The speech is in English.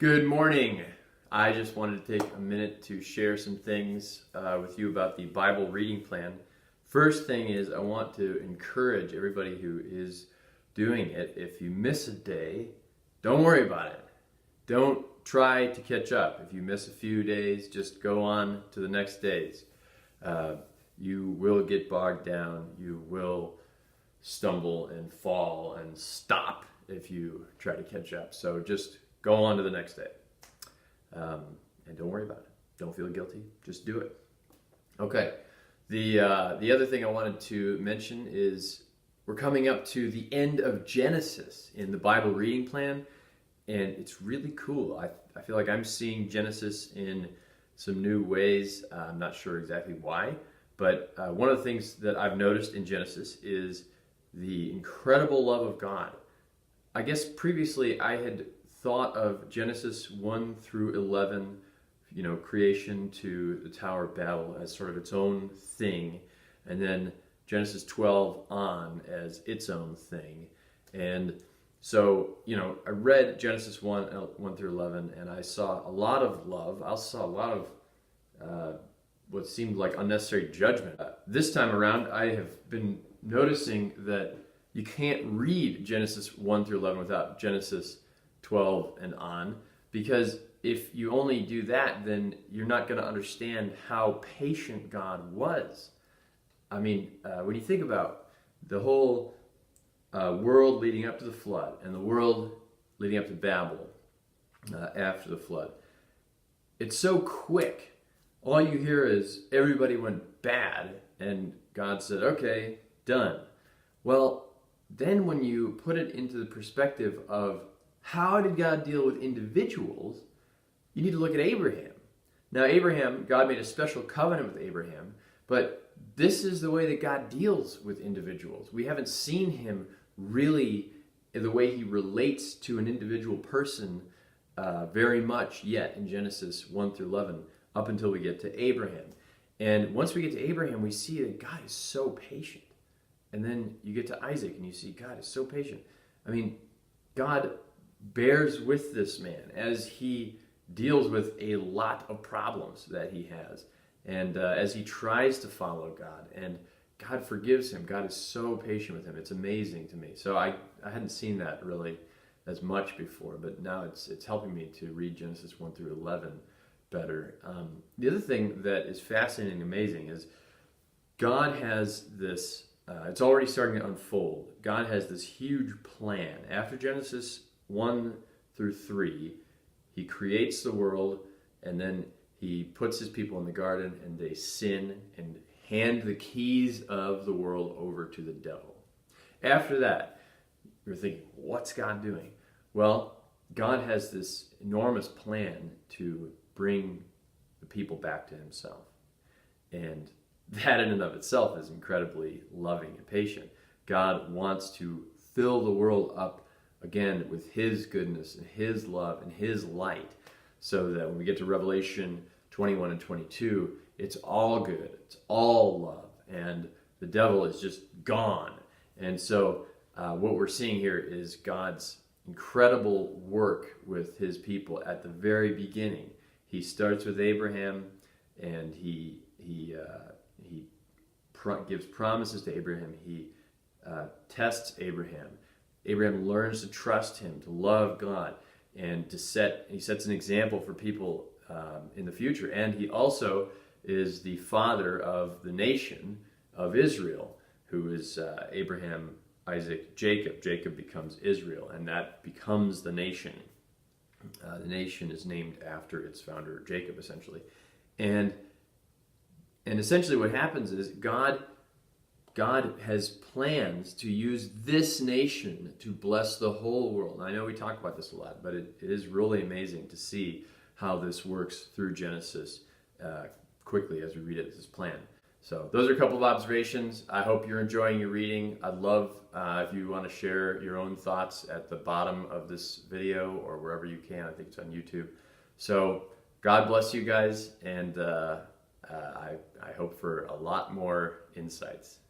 Good morning. I just wanted to take a minute to share some things with you about the Bible reading plan. First thing is I want to encourage everybody who is doing it. If you miss a day, don't worry about it. Don't try to catch up. If you miss a few days, just go on to the next days. You will get bogged down. You will stumble and fall and stop if you try to catch up. So just go on to the next day. And don't worry about it. Don't feel guilty. Just do it. Okay. The other thing I wanted to mention is we're coming up to the end of Genesis in the Bible reading plan, and it's really cool. I feel like I'm seeing Genesis in some new ways. I'm not sure exactly why, but one of the things that I've noticed in Genesis is the incredible love of God. I guess previously I had thought of Genesis 1 through 11, creation to the Tower of Babel as sort of its own thing, and then Genesis 12 on as its own thing. And so, I read Genesis 1 through 11, and I saw a lot of love. I also saw a lot of what seemed like unnecessary judgment. This time around, I have been noticing that you can't read Genesis 1 through 11 without Genesis 12 and on, because if you only do that, then you're not going to understand how patient God was. I mean, when you think about the whole world leading up to the flood and the world leading up to Babel after the flood, it's so quick. All you hear is everybody went bad and God said, okay, done. Well, then when you put it into the perspective of how did God deal with individuals, you need to look at Abraham. Now, Abraham, God made a special covenant with Abraham, but this is the way that God deals with individuals. We haven't seen him really the way he relates to an individual person very much yet in Genesis 1 through 11, up until we get to Abraham. And once we get to Abraham, we see that God is so patient. And then you get to Isaac and you see God is so patient. I mean, God bears with this man as he deals with a lot of problems that he has, and as he tries to follow God, and God forgives him. God is so patient with him. It's amazing to me. So I hadn't seen that really as much before, but now it's helping me to read Genesis 1 through 11 better. The other thing that is fascinating and amazing is God has this, it's already starting to unfold. God has this huge plan. After Genesis 1 through 3, he creates the world, and then he puts his people in the garden, and they sin and hand the keys of the world over to the devil. After that, you're thinking, what's God doing? Well, God has this enormous plan to bring the people back to himself. And that in and of itself is incredibly loving and patient. God wants to fill the world up again with his goodness and his love and his light, so that when we get to Revelation 21 and 22, it's all good, it's all love, and the devil is just gone. And so what we're seeing here is God's incredible work with his people at the very beginning. He starts with Abraham, and he gives promises to Abraham. He tests Abraham. Abraham learns to trust him, to love God, and he sets an example for people in the future. And he also is the father of the nation of Israel, who is Abraham, Isaac, Jacob. Jacob becomes Israel, and that becomes the nation. The nation is named after its founder, Jacob, essentially. And essentially what happens is God has plans to use this nation to bless the whole world. And I know we talk about this a lot, but it is really amazing to see how this works through Genesis quickly as we read it, this plan. So those are a couple of observations. I hope you're enjoying your reading. I'd love if you want to share your own thoughts at the bottom of this video or wherever you can. I think it's on YouTube. So God bless you guys, and I hope for a lot more insights.